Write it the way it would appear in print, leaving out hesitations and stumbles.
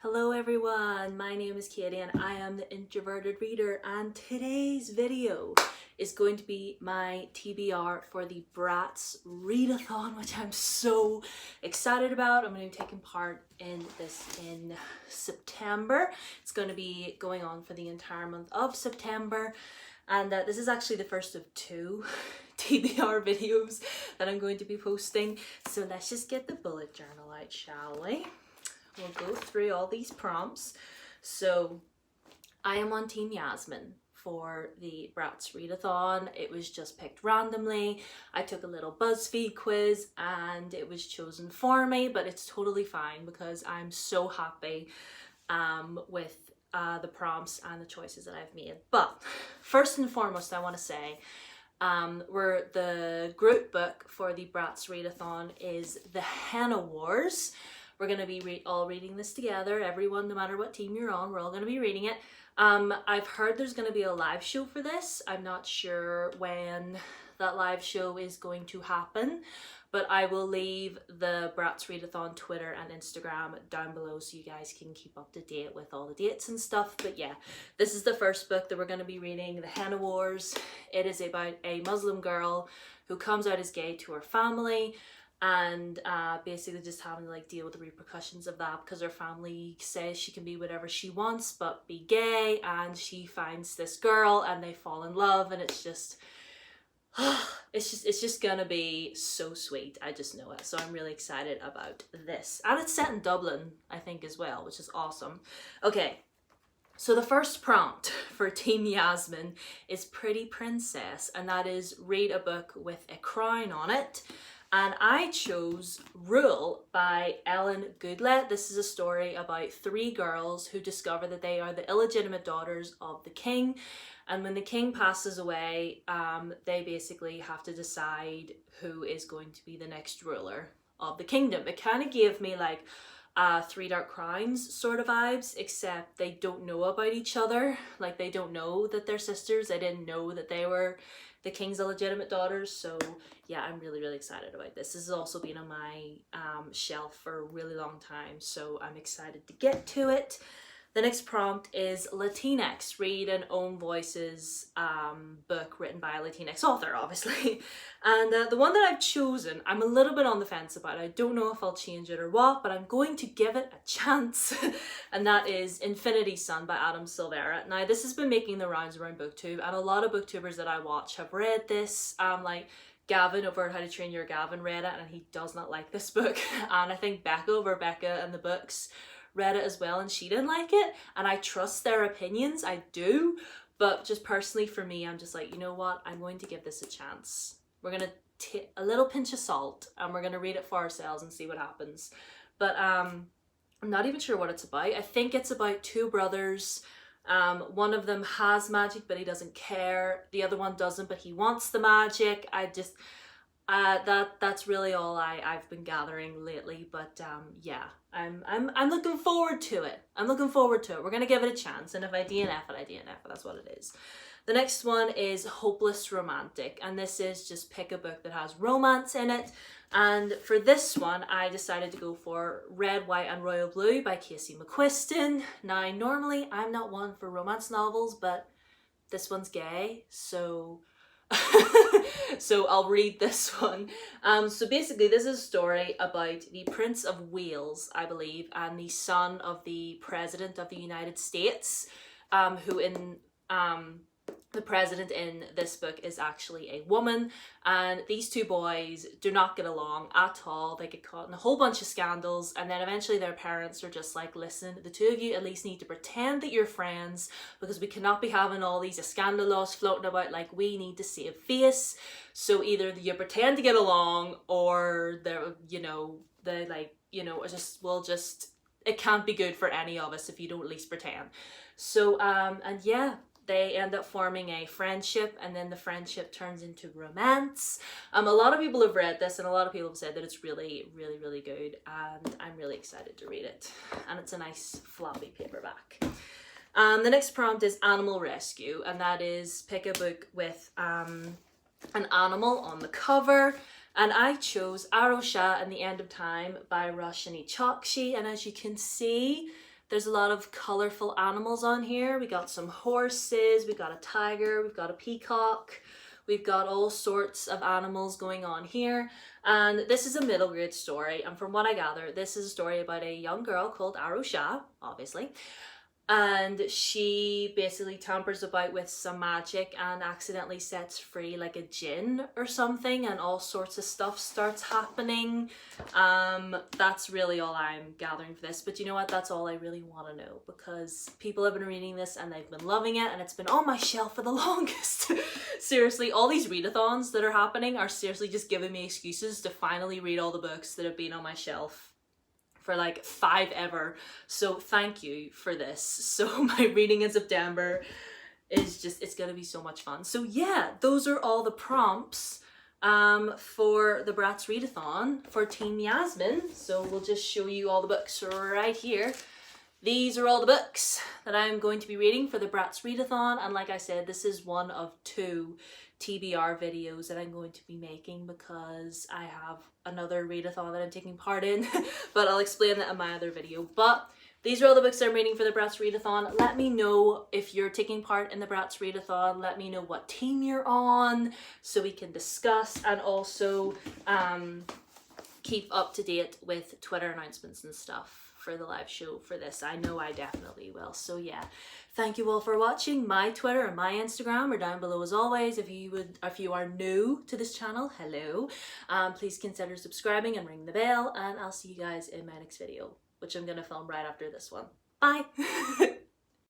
Hello everyone, my name is Katie and I am the Introverted Reader, and today's video is going to be my TBR for the Bratz Readathon, which I'm so excited about. I'm going to be taking part in this in September. It's going to be going on for the entire month of September, and this is actually the first of two TBR videos that I'm going to be posting. So let's just get the bullet journal out, shall we? We'll go through all these prompts. So I am on Team Yasmin for the Bratz Readathon. It was just picked randomly. I took a little BuzzFeed quiz and it was chosen for me, but it's totally fine because I'm so happy with the prompts and the choices that I've made. But first and foremost, I want to say the group book for the Bratz Readathon is The Henna Wars. We're going to be all reading this together. Everyone, no matter what team you're on, we're all going to be reading it. I've heard there's going to be a live show for this. I'm not sure when that live show is going to happen, but I will leave the Bratz Readathon Twitter and Instagram down below so you guys can keep up to date with all the dates and stuff. But yeah, this is the first book that we're going to be reading, The Henna Wars. It is about a Muslim girl who comes out as gay to her family, and basically just having to deal with the repercussions of that because her family says she can be whatever she wants but be gay, and she finds this girl and they fall in love, and it's just gonna be so sweet. I just know it. So I'm really excited about this, and it's set in Dublin, I think, as well, which is awesome. Okay, so the first prompt for Team Yasmin is Pretty Princess, and that is read a book with a crown on it. And I chose Rule by Ellen Goodlett. This is a story about three girls who discover that they are the illegitimate daughters of the king. And when the king passes away, they basically have to decide who is going to be the next ruler of the kingdom. It kind of gave me Three Dark Crowns sort of vibes, except they don't know about each other. They don't know that they're sisters. They didn't know that they were the king's illegitimate daughters. So yeah, I'm really excited about this. This has also been on my shelf for a really long time, so I'm excited to get to it. The next prompt is Latinx, read an own voices book written by a Latinx author, obviously. And the one that I've chosen, I'm a little bit on the fence about. I don't know if I'll change it or what, but I'm going to give it a chance. And that is Infinity Sun by Adam Silvera. Now, this has been making the rounds around BookTube, and a lot of booktubers that I watch have read this. Gavin over How to Train Your Gavin read it, and he does not like this book. And I think Becca over Becca and the Books read it as well, and she didn't like it, and I trust their opinions, I do, but just personally for me, I'm just you know what, I'm going to give this a chance. We're gonna take a little pinch of salt and we're gonna read it for ourselves and see what happens. But I'm not even sure what it's about. I think it's about two brothers. One of them has magic but he doesn't care, the other one doesn't but he wants the magic. That's really all I've been gathering lately, but yeah, I'm looking forward to it. We're gonna give it a chance, and if I DNF it, I DNF it. That's what it is. The next one is Hopeless Romantic, and this is just pick a book that has romance in it. And for this one, I decided to go for Red, White and Royal Blue by Casey McQuiston. Now, normally I'm not one for romance novels, but this one's gay, so so I'll read this one. So basically this is a story about the Prince of Wales, I believe, and the son of the President of the United States, the president in this book is actually a woman, and these two boys do not get along at all. They get caught in a whole bunch of scandals, and then eventually their parents are just listen, the two of you at least need to pretend that you're friends, because we cannot be having all these scandalous floating about, we need to save face. So either you pretend to get along, or it can't be good for any of us if you don't at least pretend. So and yeah, they end up forming a friendship, and then the friendship turns into romance. A lot of people have read this, and a lot of people have said that it's really good, and I'm really excited to read it. And it's a nice floppy paperback. The next prompt is Animal Rescue, and that is pick a book with an animal on the cover. And I chose Arosha and the End of Time by Roshani Chokshi, and as you can see, There's a lot of colorful animals on here. We got some horses, we got a tiger, we've got a peacock, we've got all sorts of animals going on here. And this is a middle grade story, and from what I gather, this is a story about a young girl called Arusha, obviously. And she basically tampers about with some magic and accidentally sets free like a djinn or something, and all sorts of stuff starts happening. That's really all I'm gathering for this, but you know what, that's all I really want to know, because people have been reading this and they've been loving it, and it's been on my shelf for the longest. Seriously, all these readathons that are happening are seriously just giving me excuses to finally read all the books that have been on my shelf for like 5 ever. So thank you for this. So my reading in September is just, it's gonna be so much fun. So yeah, those are all the prompts for the Bratz Readathon for Team Yasmin. So we'll just show you all the books right here. These are all the books that I'm going to be reading for the Bratz Readathon, and like I said, this is one of 2 TBR videos that I'm going to be making, because I have another readathon that I'm taking part in, but I'll explain that in my other video. But these are all the books I'm reading for the Bratz Readathon. Let me know if you're taking part in the Bratz Readathon. Let me know what team you're on so we can discuss, and also keep up to date with Twitter announcements and stuff for the live show for this. I know I definitely will. So yeah, thank you all for watching. My Twitter and my Instagram are down below as always. If you are new to this channel, hello. Please consider subscribing and ring the bell, and I'll see you guys in my next video, which I'm gonna film right after this one. Bye.